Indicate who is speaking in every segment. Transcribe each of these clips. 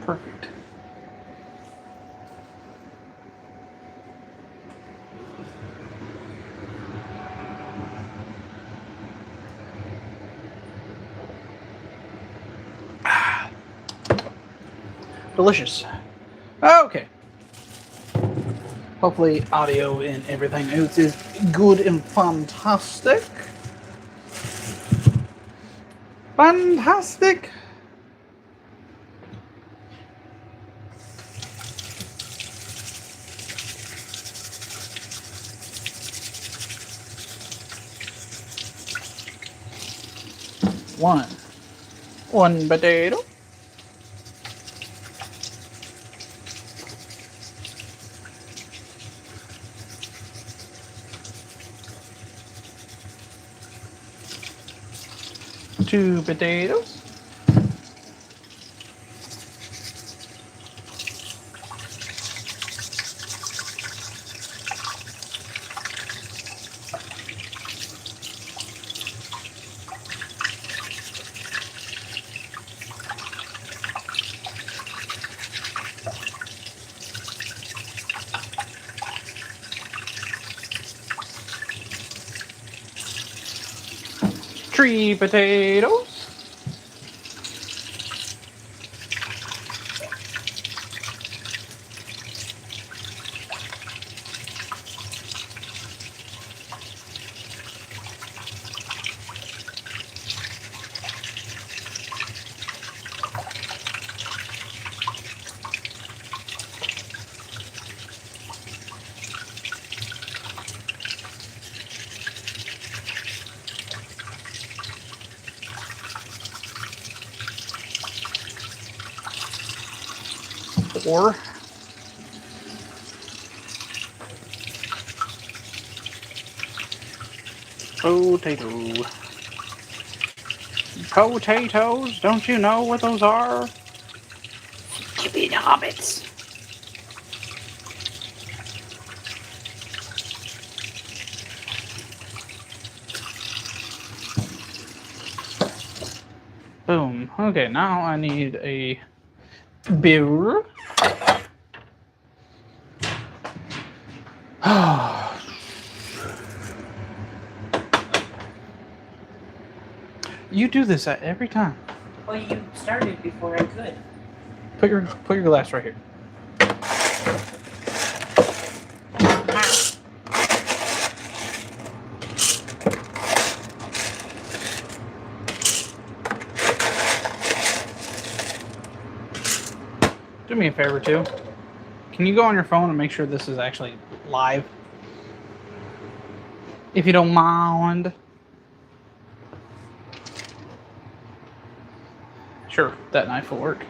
Speaker 1: Perfect. Delicious. Okay. Hopefully audio and everything else is good and fantastic. Fantastic. One potato. Two potatoes. Three potatoes. Four. Potato. Potatoes, don't you know what those are? Chippy hobbits. Boom. Okay, now I need a beer. You do this every time.
Speaker 2: Well, you started before I could.
Speaker 1: Put your glass right here. Do me a favor too. Can you go on your phone and make sure this is actually live? If you don't mind. Sure, that knife will work.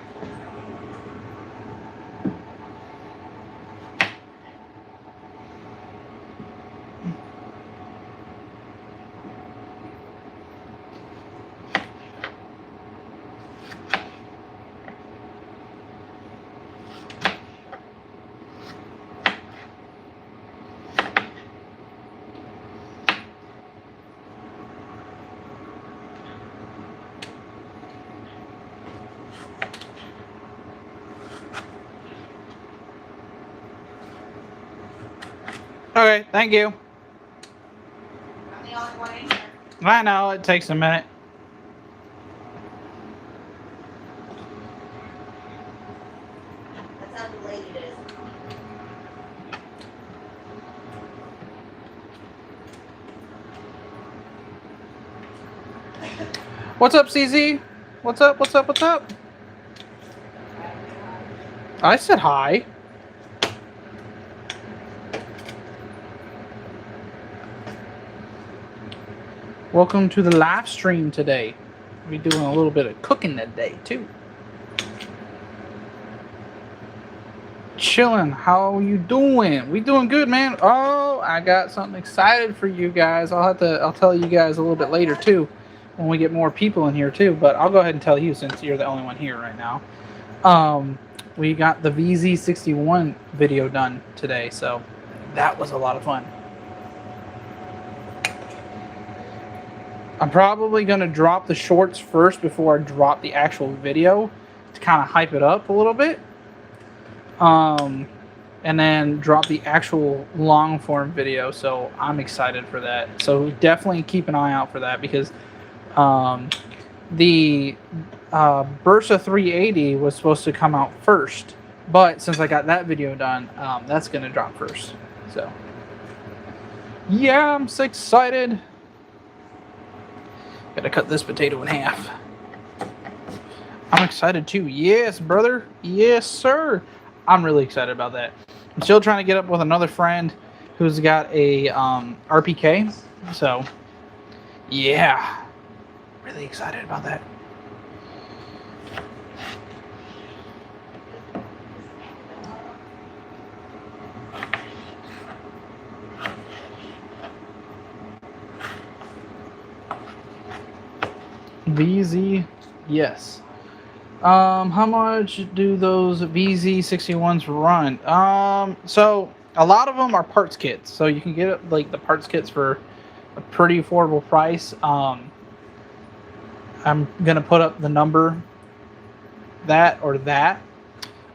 Speaker 1: Okay, thank you.
Speaker 2: I'm the only one in here.
Speaker 1: I know, it takes a minute.
Speaker 2: That's how delayed it is.
Speaker 1: What's up, CZ? What's up, what's up, what's up? I said hi. Welcome to the live stream today. We're doing a little bit of cooking today, too. Chilling. How are you doing? We doing good, man. Oh, I got something excited for you guys. I'll tell you guys a little bit later, too, when we get more people in here, too. But I'll go ahead and tell you since you're the only one here right now. We got the VZ61 video done today, so that was a lot of fun. I'm probably going to drop the shorts first before I drop the actual video to kind of hype it up a little bit. And then drop the actual long form video. So I'm excited for that. So definitely keep an eye out for that, because the Bursa 380 was supposed to come out first, but since I got that video done, that's gonna drop first. So yeah, I'm so excited. Gotta cut this potato in half. I'm excited too. Yes, brother. Yes, sir. I'm really excited about that. I'm still trying to get up with another friend who's got a RPK. So, yeah. Really excited about that. VZ, yes. How much do those VZ61s run? So a lot of them are parts kits, so you can get like the parts kits for a pretty affordable price. I'm gonna put up the number, that or that,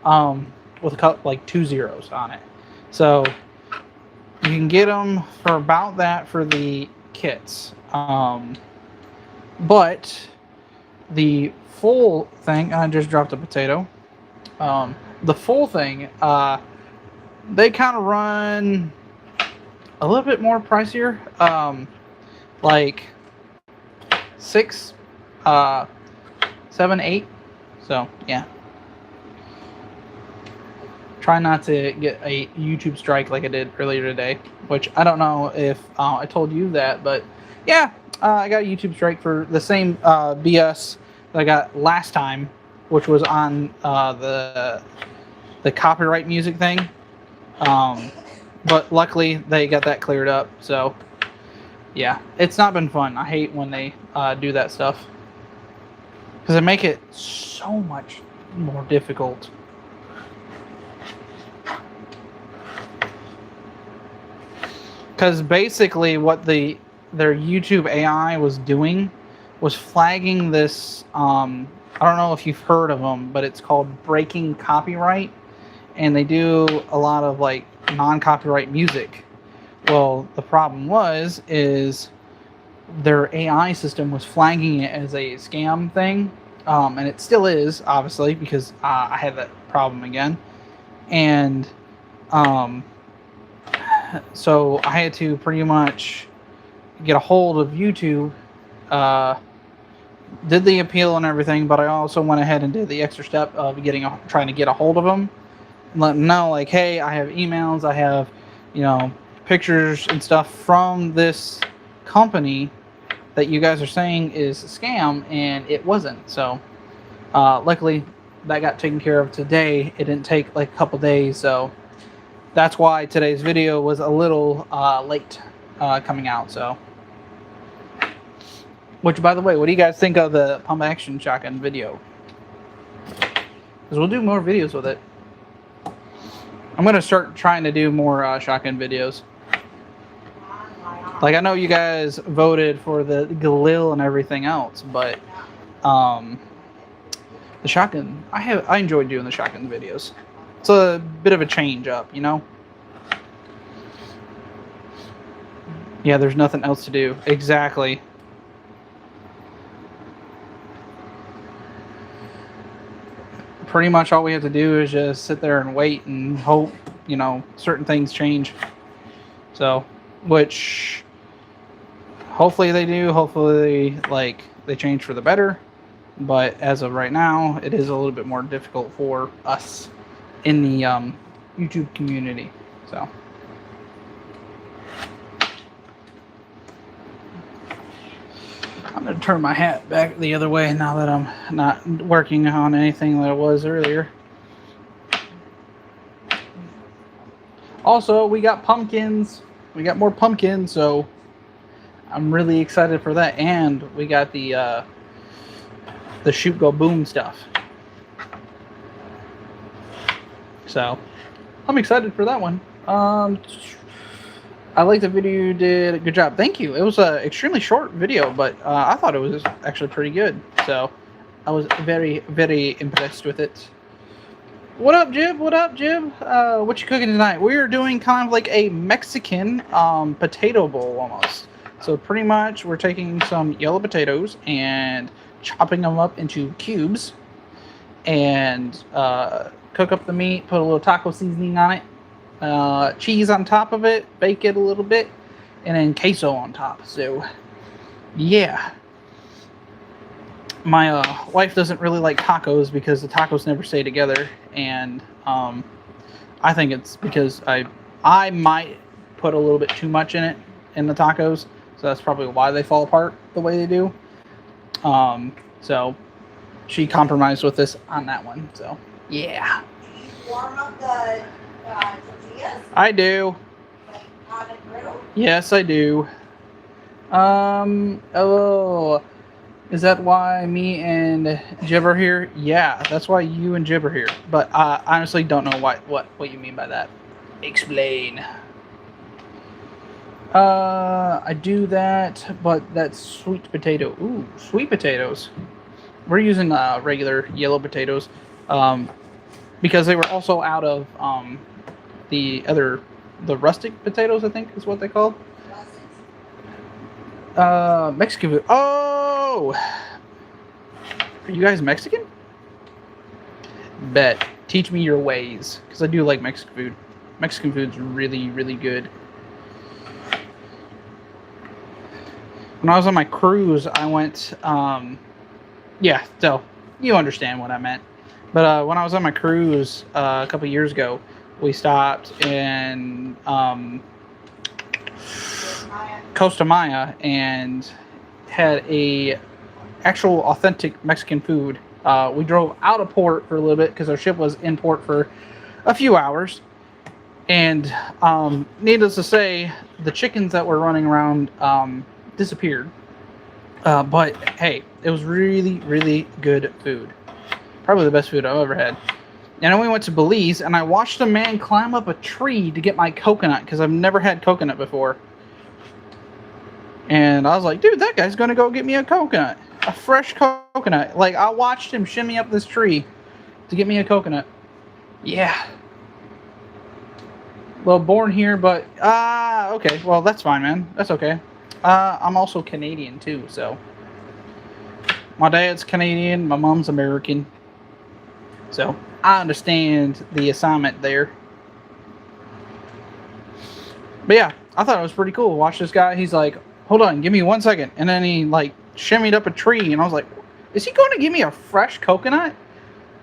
Speaker 1: with a couple, like 2 zeros on it. So you can get them for about that for the kits. But the full thing, I just dropped a potato. The full thing, they kind of run a little bit more pricier, like 6, 7, 8. So yeah, try not to get a YouTube strike like I did earlier today, which I don't know if I told you that, but yeah, I got a YouTube strike for the same BS that I got last time, which was on the copyright music thing. But luckily they got that cleared up. So yeah, it's not been fun. I hate when they do that stuff, because they make it so much more difficult. Because basically what their YouTube AI was doing was flagging this, I don't know if you've heard of them, but it's called breaking copyright, and they do a lot of like non-copyright music. Well, the problem is their AI system was flagging it as a scam thing, and it still is, obviously, because I had that problem again, and so I had to pretty much get a hold of YouTube, did the appeal and everything, but I also went ahead and did the extra step of trying to get a hold of them, and let them know, like, hey, I have emails, I have, pictures and stuff from this company that you guys are saying is a scam, and it wasn't. So luckily that got taken care of today. It didn't take like a couple days, so that's why today's video was a little late coming out. So, which, by the way, what do you guys think of the pump action shotgun video? Because we'll do more videos with it. I'm going to start trying to do more shotgun videos. Like, I know you guys voted for the Galil and everything else, but the shotgun, I enjoy doing the shotgun videos. It's a bit of a change up, Yeah, there's nothing else to do. Exactly. Pretty much all we have to do is just sit there and wait and hope, certain things change. So, which hopefully they do. Hopefully, they change for the better. But as of right now, it is a little bit more difficult for us in the YouTube community. So, I'm going to turn my hat back the other way now that I'm not working on anything that I was earlier. Also, we got pumpkins. We got more pumpkins, so I'm really excited for that. And we got the shoot go boom stuff. So I'm excited for that one. I like the video you did. Good job. Thank you. It was an extremely short video, but I thought it was actually pretty good. So I was very, very impressed with it. What up, Jib? What up, Jib? What you cooking tonight? We are doing kind of like a Mexican potato bowl almost. So pretty much we're taking some yellow potatoes and chopping them up into cubes and cook up the meat, put a little taco seasoning on it, cheese on top of it, bake it a little bit, and then queso on top. So yeah. My wife doesn't really like tacos because the tacos never stay together, and I think it's because I might put a little bit too much in it in the tacos, so that's probably why they fall apart the way they do. So she compromised with this on that one. So yeah.
Speaker 2: Do you warm up the tortillas?
Speaker 1: I do.
Speaker 2: Like on the griddle?
Speaker 1: Yes, I do. Oh. Is that why me and Jib are here? Yeah, that's why you and Jib are here. But I honestly don't know what you mean by that. Explain. I do that, but that's sweet potato. Ooh, sweet potatoes. We're using regular yellow potatoes because they were also out of the rustic potatoes, I think is what they called. Mexican food. Oh! Are you guys Mexican? Bet. Teach me your ways. Because I do like Mexican food. Mexican food's really, really good. When I was on my cruise, I went, yeah, so you understand what I meant. But when I was on my cruise a couple years ago, we stopped in Costa Maya and had a actual authentic Mexican food. We drove out of port for a little bit because our ship was in port for a few hours, and needless to say, the chickens that were running around disappeared. But hey, it was really, really good food. Probably the best food I've ever had. And then we went to Belize, and I watched a man climb up a tree to get my coconut because I've never had coconut before. And I was like, dude, that guy's going to go get me a coconut. A fresh coconut. Like, I watched him shimmy up this tree to get me a coconut. Yeah. Well, born here, but... okay. Well, that's fine, man. That's okay. I'm also Canadian, too, so... My dad's Canadian. My mom's American. So, I understand the assignment there. But yeah, I thought it was pretty cool. Watch this guy. He's like... Hold on, give me 1 second. And then he, like, shimmied up a tree, and I was like, is he going to give me a fresh coconut?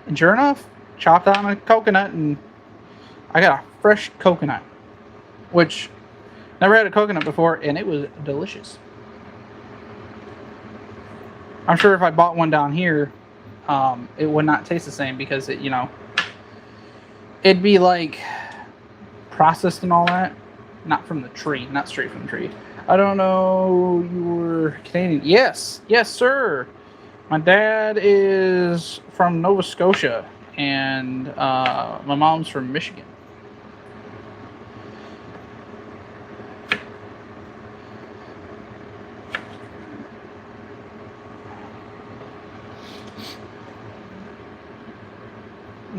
Speaker 1: And sure enough, chopped on a coconut, and I got a fresh coconut. Which, never had a coconut before, and it was delicious. I'm sure if I bought one down here, it would not taste the same because, it, you know, it'd be, like, processed and all that. Not from the tree, not straight from the tree. I don't know, you were Canadian. Yes, yes, sir. My dad is from Nova Scotia, and my mom's from Michigan.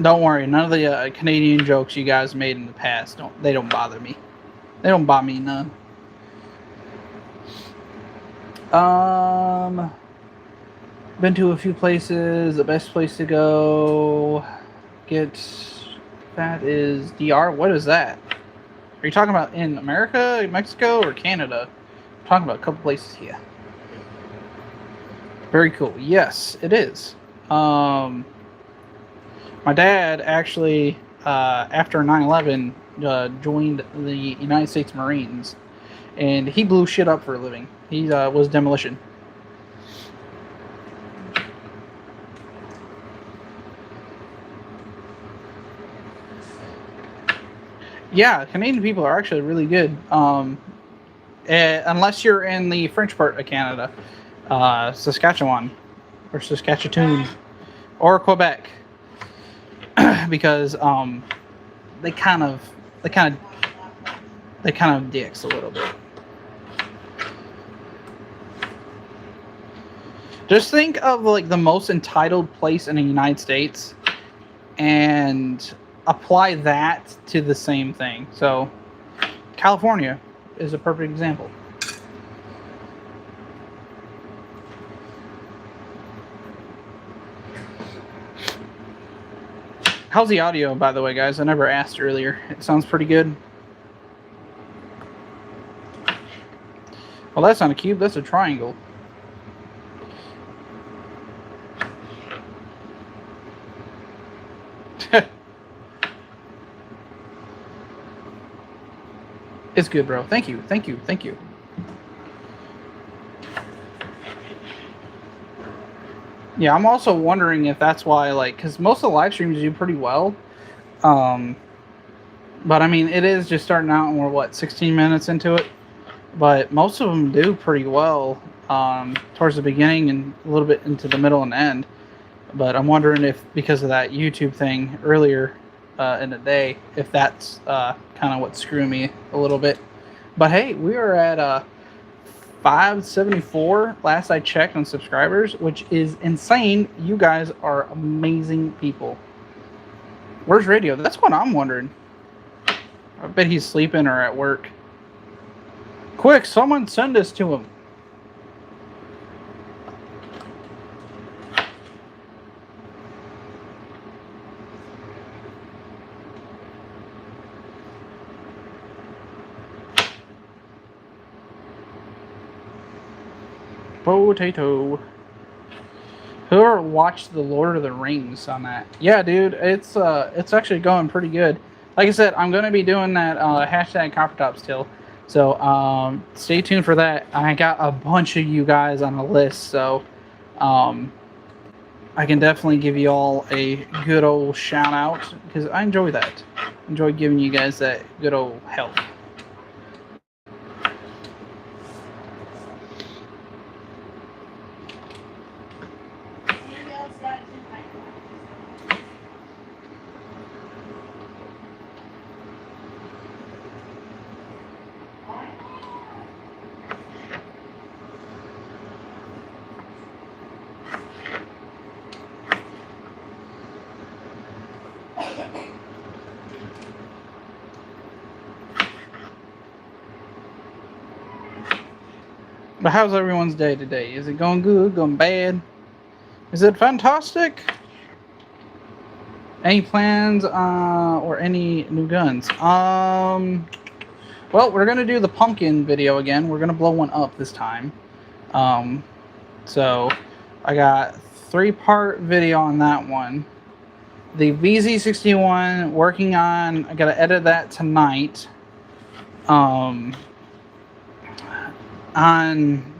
Speaker 1: Don't worry, none of the Canadian jokes you guys made in the past don't bother me. They don't bother me none. Been to a few places. The best place to go that is DR. What is that? Are you talking about in America, Mexico, or Canada? I'm talking about a couple places here. Very cool. Yes, it is. My dad actually, after 9/11, joined the United States Marines, and he blew shit up for a living. He was demolition. Yeah, Canadian people are actually really good. Unless you're in the French part of Canada, Saskatchewan, or Saskatchewan, or Quebec, because they kind of dicks a little bit. Just think of like the most entitled place in the United States and apply that to the same thing. So California is a perfect example. How's the audio, by the way, guys? I never asked earlier. It sounds pretty good. Well, that's not a cube. That's a triangle. It's good, bro. Thank you. Thank you. Thank you. Yeah, I'm also wondering if that's why, like, because most of the live streams do pretty well. But I mean, it is just starting out and we're, what, 16 minutes into it? But most of them do pretty well towards the beginning and a little bit into the middle and end. But I'm wondering if, because of that YouTube thing earlier in the day, if that's kind of what's screwing me a little bit. But hey, we are at 574 last I checked on subscribers, which is insane. You guys are amazing people. Where's Radio? That's what I'm wondering. I bet he's sleeping or at work. Quick, someone send this to him. Potato. Whoever watched the Lord of the Rings on that? Yeah, dude, it's actually going pretty good. Like I said, I'm gonna be doing that hashtag Coppertop still, so stay tuned for that. I got a bunch of you guys on the list, so I can definitely give you all a good old shout out because I enjoy that. Enjoy giving you guys that good old help. But how's everyone's day today? Is it going good? Going bad? Is it fantastic? Any plans or any new guns? Well, we're gonna do the pumpkin video again. We're gonna blow one up this time. So I got 3-part video on that one. The VZ61 working on. I gotta edit that tonight. On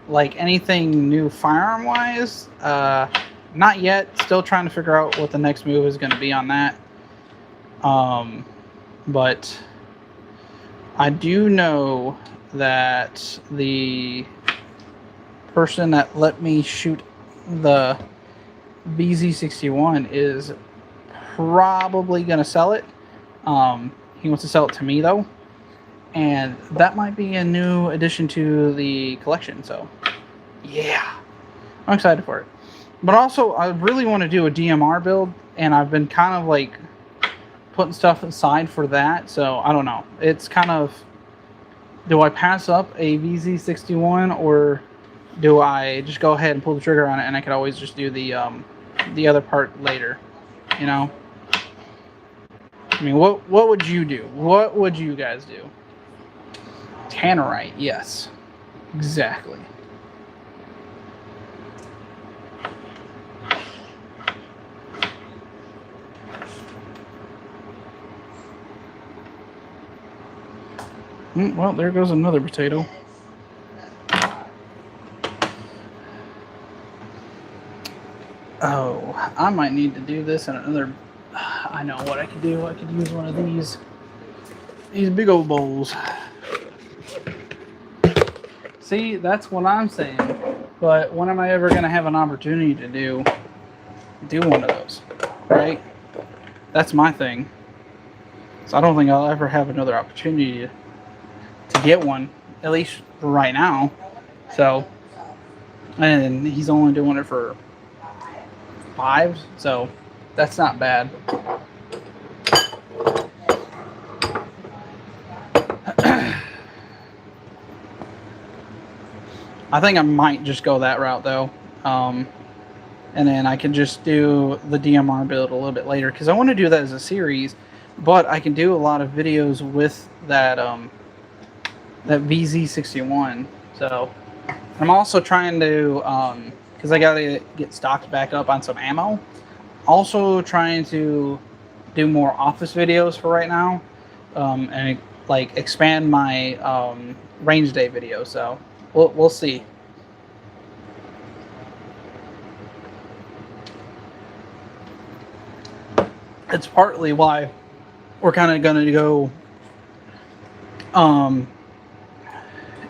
Speaker 1: like anything new firearm wise, not yet. Still trying to figure out what the next move is going to be on that. But I do know that the person that let me shoot the VZ61 is probably going to sell it. He wants to sell it to me though. And that might be a new addition to the collection. So, yeah. I'm excited for it. But also, I really want to do a DMR build. And I've been kind of like putting stuff aside for that. So, I don't know. It's kind of, do I pass up a VZ61 or do I just go ahead and pull the trigger on it and I could always just do the other part later? You know? I mean, what would you do? What would you guys do? Tannerite, yes. Exactly. Well, there goes another potato. Oh, I might need to do this in another... I know what I could do. I could use one of these big old bowls. See, that's what I'm saying. But when am I ever going to have an opportunity to do one of those, right? That's my thing. So I don't think I'll ever have another opportunity to get one, at least right now. So and he's only doing it for 5, so that's not bad. I think I might just go that route though, and then I can just do the DMR build a little bit later because I want to do that as a series, but I can do a lot of videos with that that VZ61. So I'm also trying to because I gotta get stocked back up on some ammo. Also trying to do more office videos for right now, and like expand my range day video. So we'll see. It's partly why we're kind of going to go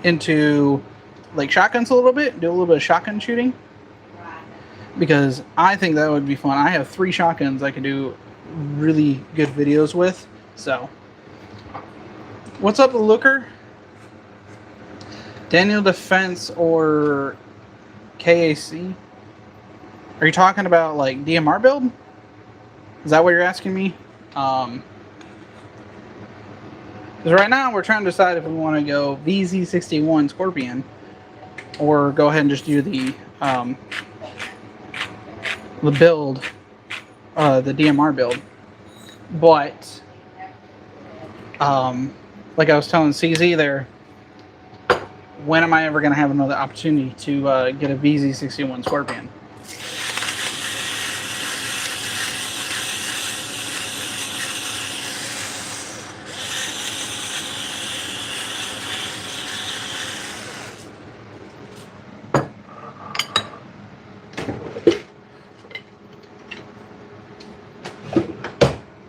Speaker 1: into like shotguns a little bit, do a little bit of shotgun shooting, because I think that would be fun. I have 3 shotguns I can do really good videos with. So what's up, Looker? Daniel Defense or KAC? Are you talking about like DMR build? Is that what you're asking me? Because right now we're trying to decide if we want to go VZ61 Scorpion or go ahead and just do the build, the DMR build. But like I was telling CZ there, when am I ever going to have another opportunity to get a VZ61 Scorpion?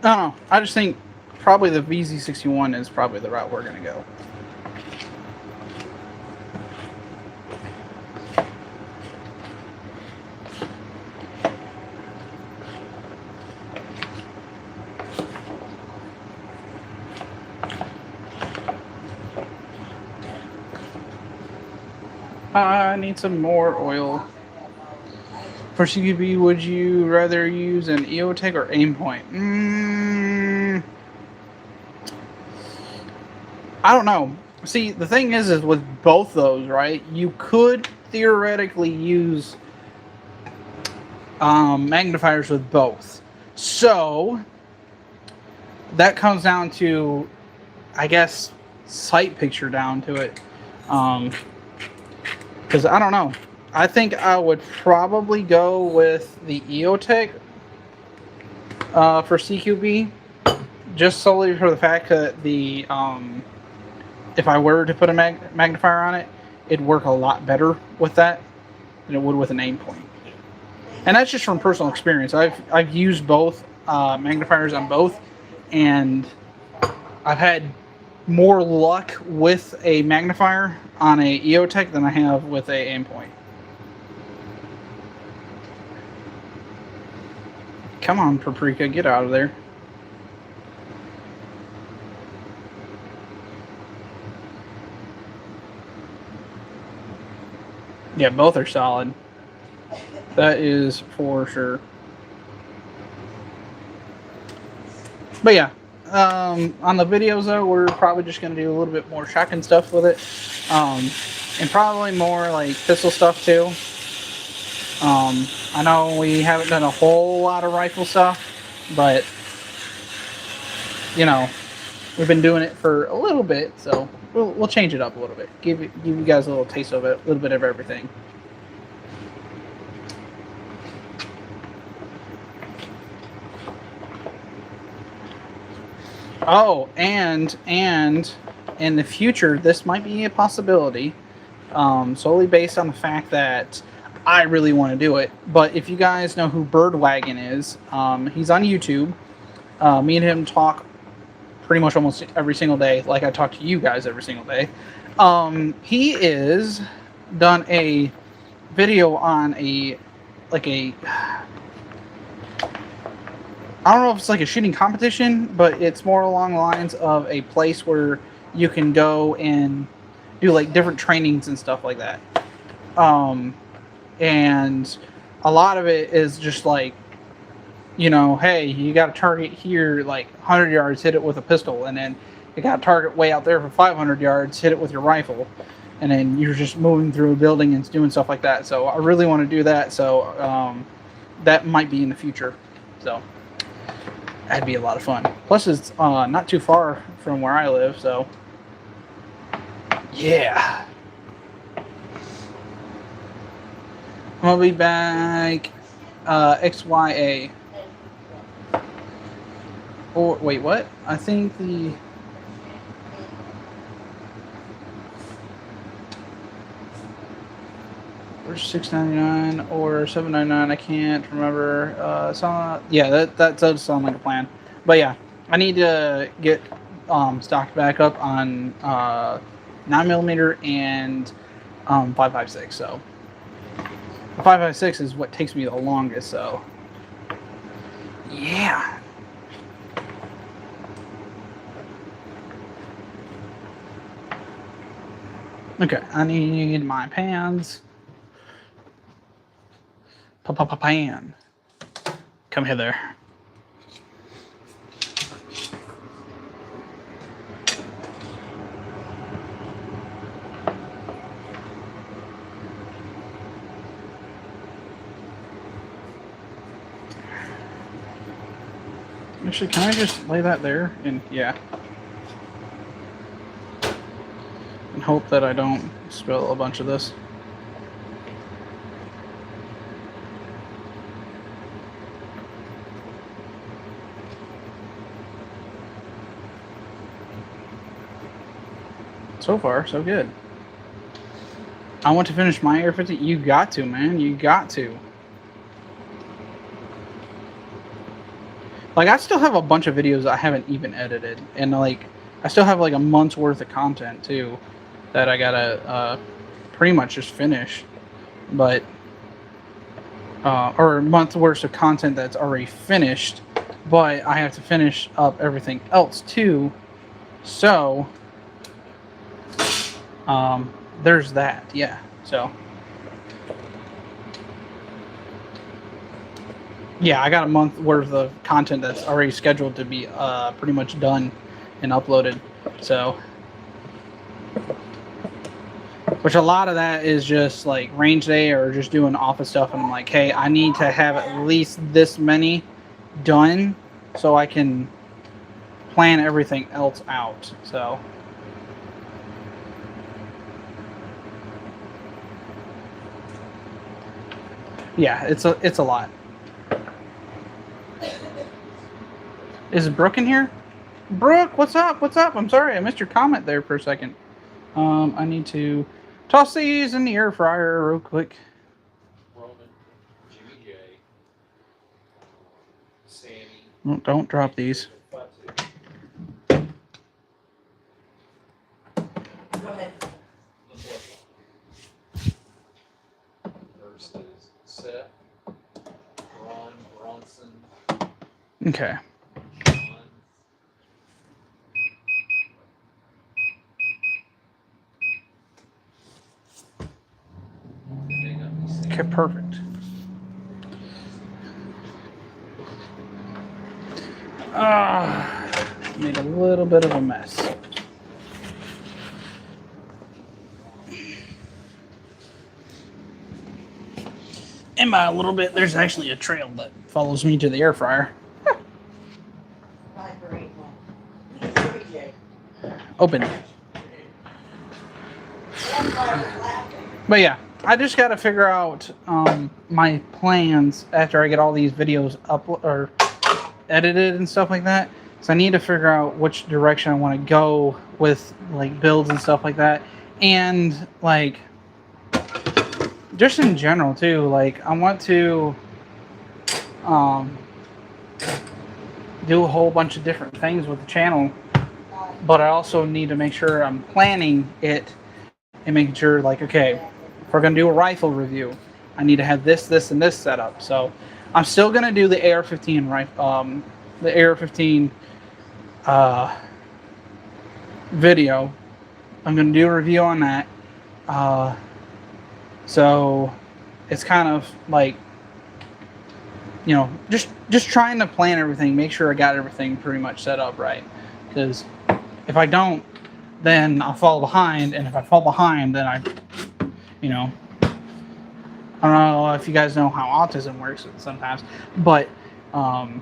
Speaker 1: I don't know. I just think probably the VZ61 is probably the route we're going to go. I need some more oil. For CQB, would you rather use an EOTech or Aimpoint? I don't know. See, the thing is with both those, right? You could theoretically use magnifiers with both. So that comes down to, I guess, sight picture down to it. Because I don't know. I think I would probably go with the EOTech for CQB, just solely for the fact that the if I were to put a magnifier on it, it'd work a lot better with that than it would with an aim point. And that's just from personal experience. I've used both magnifiers on both, and I've had more luck with a magnifier on a EOTech than I have with a aim point. Come on, Paprika, get out of there. Yeah, both are solid. That is for sure. But yeah, on the videos though, we're probably just going to do a little bit more shotgun stuff with it. And probably more like pistol stuff too. I know we haven't done a whole lot of rifle stuff, but you know, we've been doing it for a little bit, so we'll change it up a little bit. Give you guys a little taste of it, a little bit of everything. Oh, and in the future, this might be a possibility, solely based on the fact that I really want to do it. But if you guys know who Birdwagon is, he's on YouTube. Me and him talk pretty much almost every single day, like I talk to you guys every single day. He is done a video on I don't know if it's like a shooting competition, but it's more along the lines of a place where you can go and do like different trainings and stuff like that. and a lot of it is just like, you know, hey, you got a target here, like 100 yards, hit it with a pistol, and then you got a target way out there for 500 yards, hit it with your rifle, and then you're just moving through a building and doing stuff like that. So I really want to do that. So that might be in the future. So that'd be a lot of fun. Plus, it's not too far from where I live, so yeah. I'm gonna be back XYA. Or wait, what? I think the or $6.99 or $7.99. I can't remember. Yeah, that does sound like a plan. But yeah, I need to get stocked back up on 9mm and 5.56. So the 5.56 is what takes me the longest. So yeah. Okay, I need my pans. Pan. Come hither. Actually, can I just lay that there? And yeah. And hope that I don't spill a bunch of this. So far, so good. I want to finish my Air 50. You got to, man. You got to. Like, I still have a bunch of videos I haven't even edited. And, like, I still have, like, a month's worth of content, too, that I gotta pretty much just finish. But, or a month's worth of content that's already finished. But I have to finish up everything else, too. So there's that, yeah. So yeah, I got a month worth of content that's already scheduled to be pretty much done and uploaded. So, which a lot of that is just like range day or just doing office stuff, and I'm like, hey, I need to have at least this many done so I can plan everything else out. So yeah, it's a lot. Is Brooke in here? Brooke, what's up? What's up? I'm sorry, I missed your comment there for a second. I need to toss these in the air fryer real quick.
Speaker 3: Roman, Jimmy J, Sammy.
Speaker 1: Oh, don't drop these.
Speaker 2: Go ahead.
Speaker 3: Versus Seth, Ron Bronson,
Speaker 1: Okay.
Speaker 3: John.
Speaker 1: Okay, perfect. Made a little bit of a mess. And by a little bit, there's actually a trail that follows me to the air fryer. Open. But yeah, I just got to figure out my plans after I get all these videos up or edited and stuff like that. So I need to figure out which direction I want to go with like builds and stuff like that, and like just in general too. Like I want to do a whole bunch of different things with the channel, but I also need to make sure I'm planning it and making sure like, okay, if we're gonna do a rifle review, I need to have this, this, and this set up. So I'm still gonna do the AR-15 rifle, the AR-15 video. I'm gonna do a review on that. So it's kind of like, you know, just trying to plan everything, make sure I got everything pretty much set up right. Because if I don't, then I'll fall behind, and if I fall behind, then I, you know, I don't know if you guys know how autism works sometimes, but I'm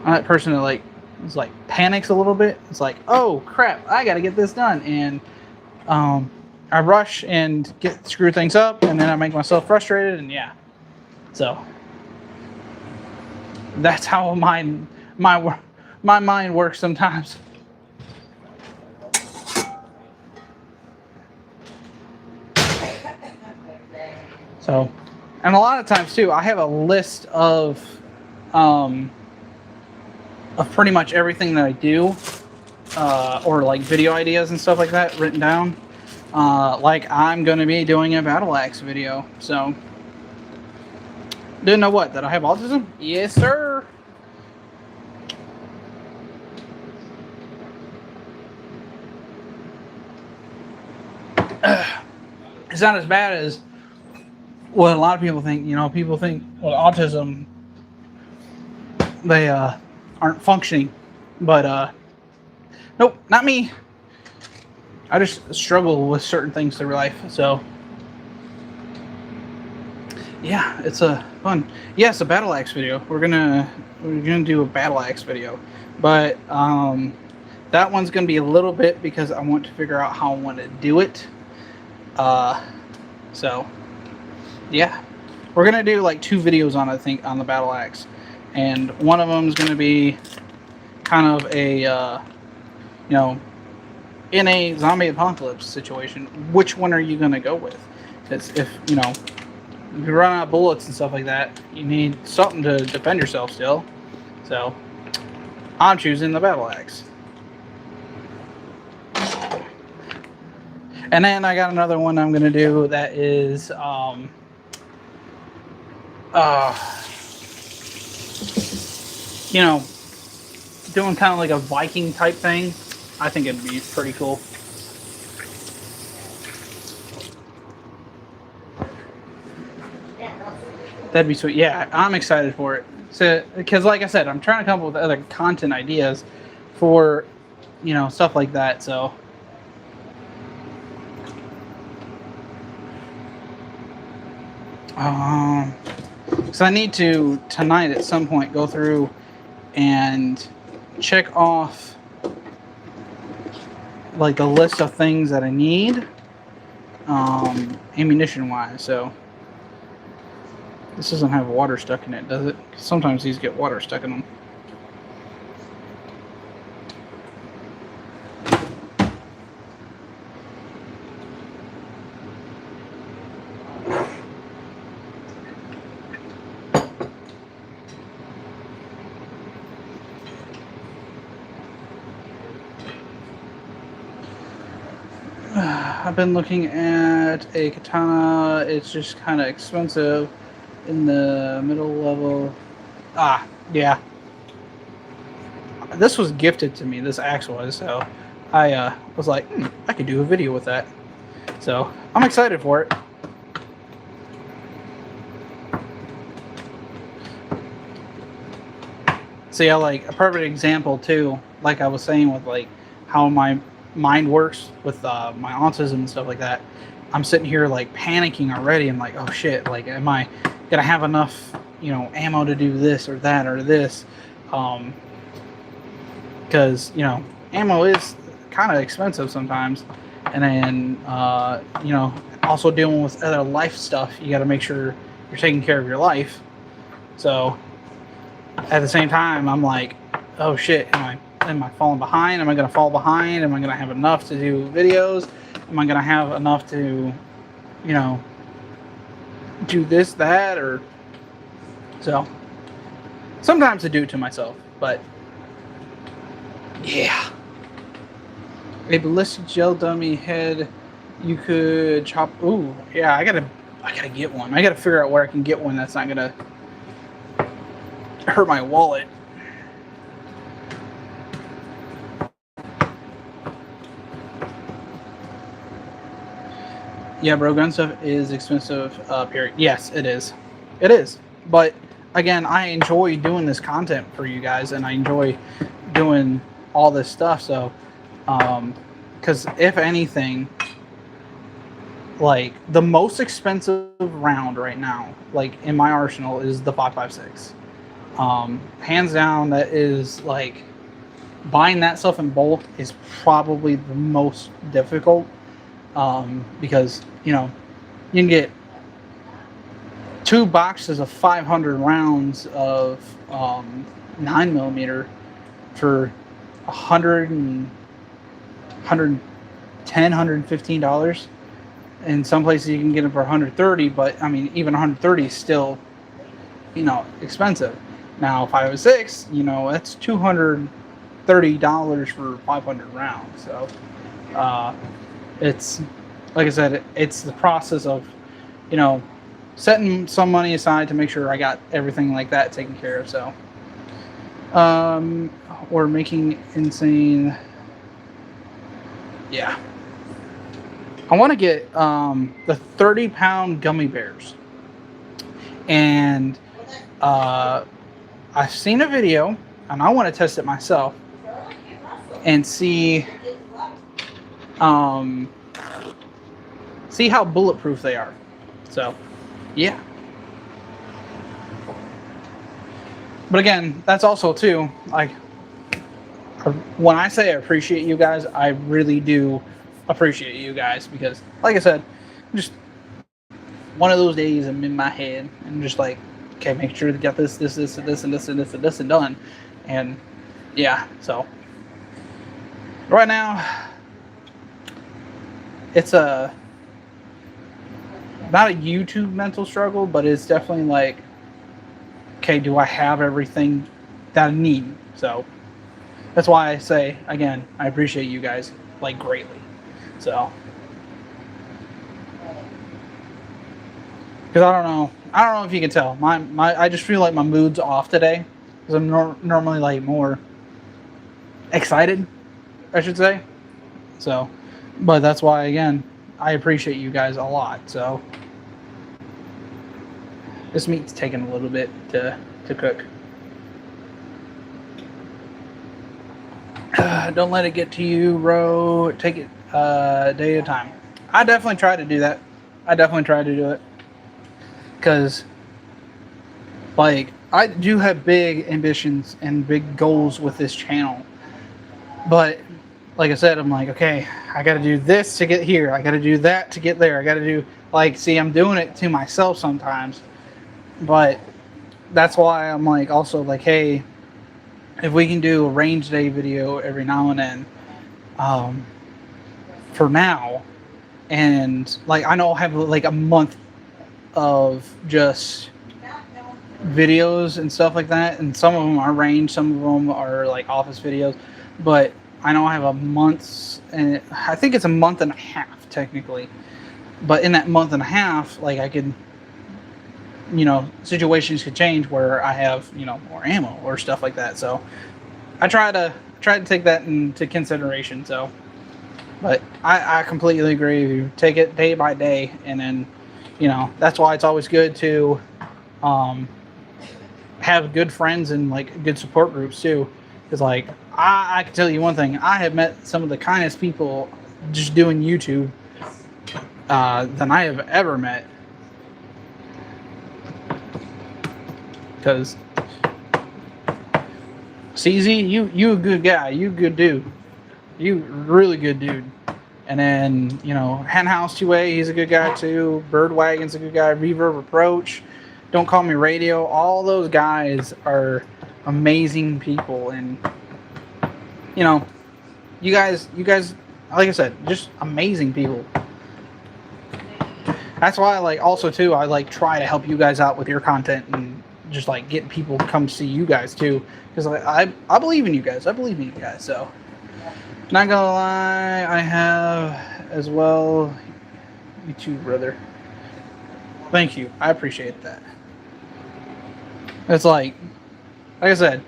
Speaker 1: that person that like is like panics a little bit. It's like, oh crap, I got to get this done, and I rush and screw things up, and then I make myself frustrated, and yeah, so that's how my mind works sometimes. So, and a lot of times too, I have a list of pretty much everything that I do, or like video ideas and stuff like that written down. Like I'm going to be doing a battle axe video. So, didn't know what, that I have autism? Yes, sir. It's not as bad as what a lot of people think. You know, people think with autism they aren't functioning, but nope, not me. I just struggle with certain things through life. So yeah, it's a fun. Yeah, it's a battle axe video. We're gonna do a battle axe video, but that one's gonna be a little bit because I want to figure out how I want to do it. So yeah, we're gonna do like 2 videos on, I think, on the battle axe, and one of them is gonna be kind of a you know, in a zombie apocalypse situation, which one are you gonna go with? Because if you know, if you run out of bullets and stuff like that, you need something to defend yourself still. So I'm choosing the battle axe. And then I got another one I'm gonna do that is you know, doing kind of like a Viking type thing. I think it'd be pretty cool. That'd be sweet. Yeah, I'm excited for it. So, because like I said, I'm trying to come up with other content ideas for, you know, stuff like that. So, so I need to tonight at some point go through and check off like a list of things that I need, ammunition wise. So this doesn't have water stuck in it, does it? Sometimes these get water stuck in them. I've been looking at a katana. It's just kind of expensive in the middle level. Yeah. This was gifted to me, this axe was, so I was like, I could do a video with that. So I'm excited for it. So yeah, like a perfect example too, like I was saying with like how my mind works with my autism and stuff like that. I'm sitting here like panicking already. I'm like, oh shit, like am I gonna have enough, you know, ammo to do this or that or this? Because you know, ammo is kind of expensive sometimes, and then you know, also dealing with other life stuff, you got to make sure you're taking care of your life. So at the same time, I'm like, oh shit, am I falling behind? Am I gonna fall behind? Am I gonna have enough to do videos? Am I gonna have enough to, you know, do this, that, or so? Sometimes I do it to myself, but yeah. A ballistic gel dummy head you could chop. Ooh, yeah, I gotta get one. I gotta figure out where I can get one that's not gonna hurt my wallet. Yeah, bro, gun stuff is expensive. Period. Yes, it is. It is. But again, I enjoy doing this content for you guys, and I enjoy doing all this stuff. So, because if anything, like the most expensive round right now, like in my arsenal, is the 5.56. Hands down, that is like buying that stuff in bulk is probably the most difficult. Because you know you can get 2 boxes of 500 rounds of 9mm for 100 and $115. In some places you can get them for 130, but I mean even 130 is still expensive. Now 5.06, that's $230 for 500 rounds. So it's like I said, it's the process of setting some money aside to make sure I got everything like that taken care of. So we're making insane. Yeah, I want to get the 30-pound gummy bears, and I've seen a video and I want to test it myself and see how bulletproof they are. So yeah, but again, that's also too, like, when I say I appreciate you guys, I really do appreciate you guys, because like I said, just one of those days I'm in my head and just like, okay, make sure to get this and this and this and this and this and done. And yeah, so right now it's not a YouTube mental struggle, but it's definitely like, okay, do I have everything that I need? So that's why I say, again, I appreciate you guys like greatly. So, because I don't know if you can tell, I just feel like my mood's off today, because I'm normally like more excited, I should say. So, but that's why, again, I appreciate you guys a lot. So this meat's taking a little bit to cook. Don't let it get to you, bro. Take it a day at a time. I definitely try to do that. Because, like, I do have big ambitions and big goals with this channel. But, like I said, I'm like, okay, I got to do this to get here. I got to do that to get there. I got to do, like, see, I'm doing it to myself sometimes. But that's why I'm like, also like, hey, if we can do a range day video every now and then, for now, and like I know I have like a month of just videos and stuff like that, and some of them are range, some of them are like office videos, but I know I have a month, and I think it's a month and a half technically, but in that month and a half, like I could, situations could change where I have, more ammo or stuff like that. So I try to take that into consideration. So, but I completely agree with you. Take it day by day, and then, that's why it's always good to have good friends and like good support groups too. Because like I can tell you one thing, I have met some of the kindest people just doing YouTube than I have ever met. Because CZ, you a good guy, you a good dude, you really good dude. And then Henhouse 2A, he's a good guy too. Birdwagon's a good guy. Reverb Approach, Don't Call Me Radio, all those guys are amazing people. And you guys, like I said, just amazing people. That's why I like try to help you guys out with your content and just like get people to come see you guys too, because I believe in you guys. So not gonna lie, I have as well. You too, brother. Thank you, I appreciate that. It's like I said,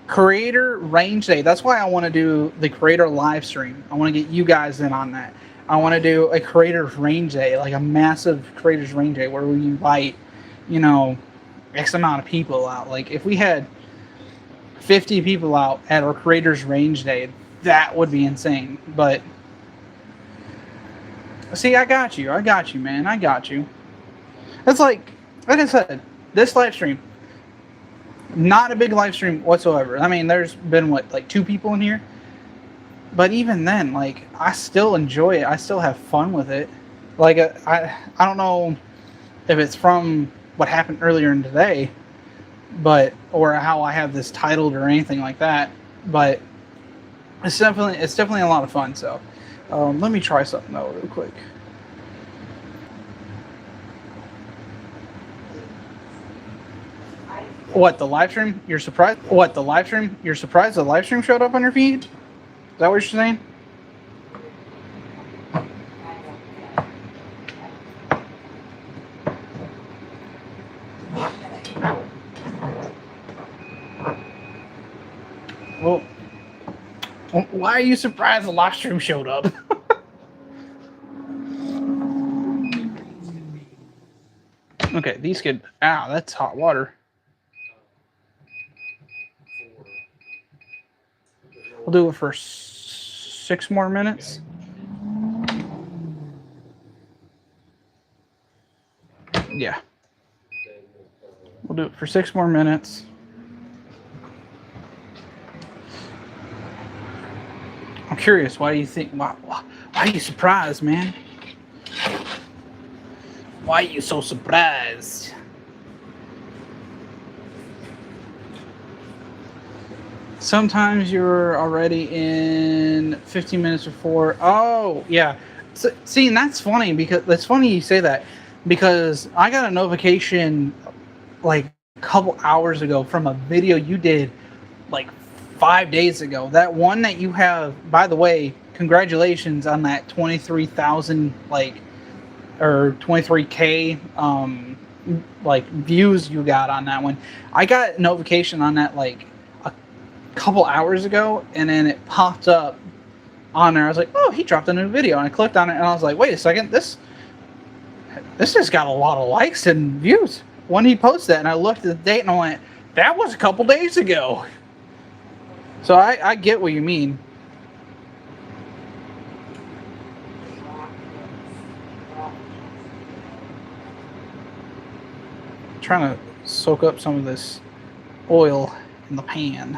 Speaker 1: creator range day. That's why I want to do the creator live stream. I want to get you guys in on that. I want to do a creators range day, like a massive creators range day where we invite, you know, X amount of people out. Like if we had 50 people out at our creators range day, that would be insane. But see, I got you, man, I got you. It's like I said, this live stream, not a big live stream whatsoever. I mean, there's been what, like 2 people in here, but even then, like, I still enjoy it. I still have fun with it. Like, I don't know if it's from what happened earlier in today, but or how I have this titled or anything like that. But it's definitely a lot of fun. So let me try something though real quick. What, the live stream? You're surprised? What, the live stream? You're surprised the live stream showed up on your feed? Is that what you're saying? Well, why are you surprised the live stream showed up? Okay, these could... Ow, that's hot water. We'll do it for 6 more minutes. Yeah. We'll do it for 6 more minutes. I'm curious, why do you think... Why are you surprised, man? Why are you so surprised? Sometimes you're already in 15 minutes before. Oh, yeah. So, see, and that's funny because it's funny you say that because I got a notification like a couple hours ago from a video you did like 5 days ago. That one that you have, by the way, congratulations on that 23,000 like or 23K like views you got on that one. I got a notification on that like couple hours ago, and then it popped up on there. I was like, oh, he dropped a new video, and I clicked on it and I was like, wait a second, this just got a lot of likes and views when he posted that. And I looked at the date and I went, that was a couple days ago. So I get what you mean. I'm trying to soak up some of this oil in the pan.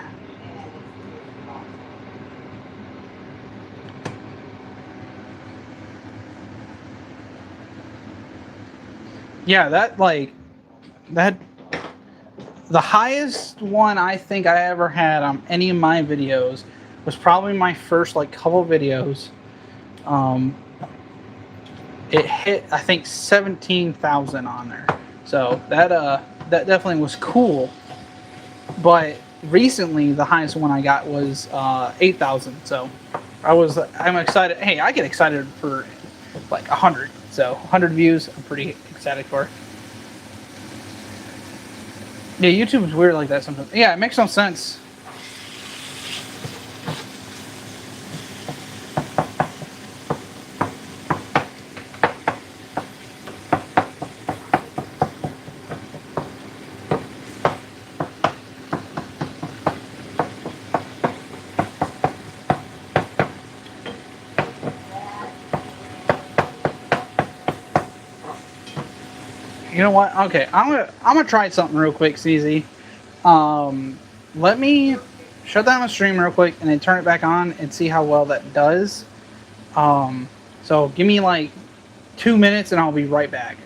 Speaker 1: Yeah, the highest one I think I ever had on any of my videos was probably my first like couple videos. It hit, I think, 17,000 on there. So that definitely was cool. But recently the highest one I got was 8,000. So I'm excited. Hey, I get excited for like 100. So 100 views, I'm pretty ecstatic for. Yeah, YouTube's weird like that sometimes. Yeah, it makes no sense. You know what? Okay, I'm gonna try something real quick, CZ. Let me shut down the stream real quick and then turn it back on and see how well that does. So give me like 2 minutes and I'll be right back.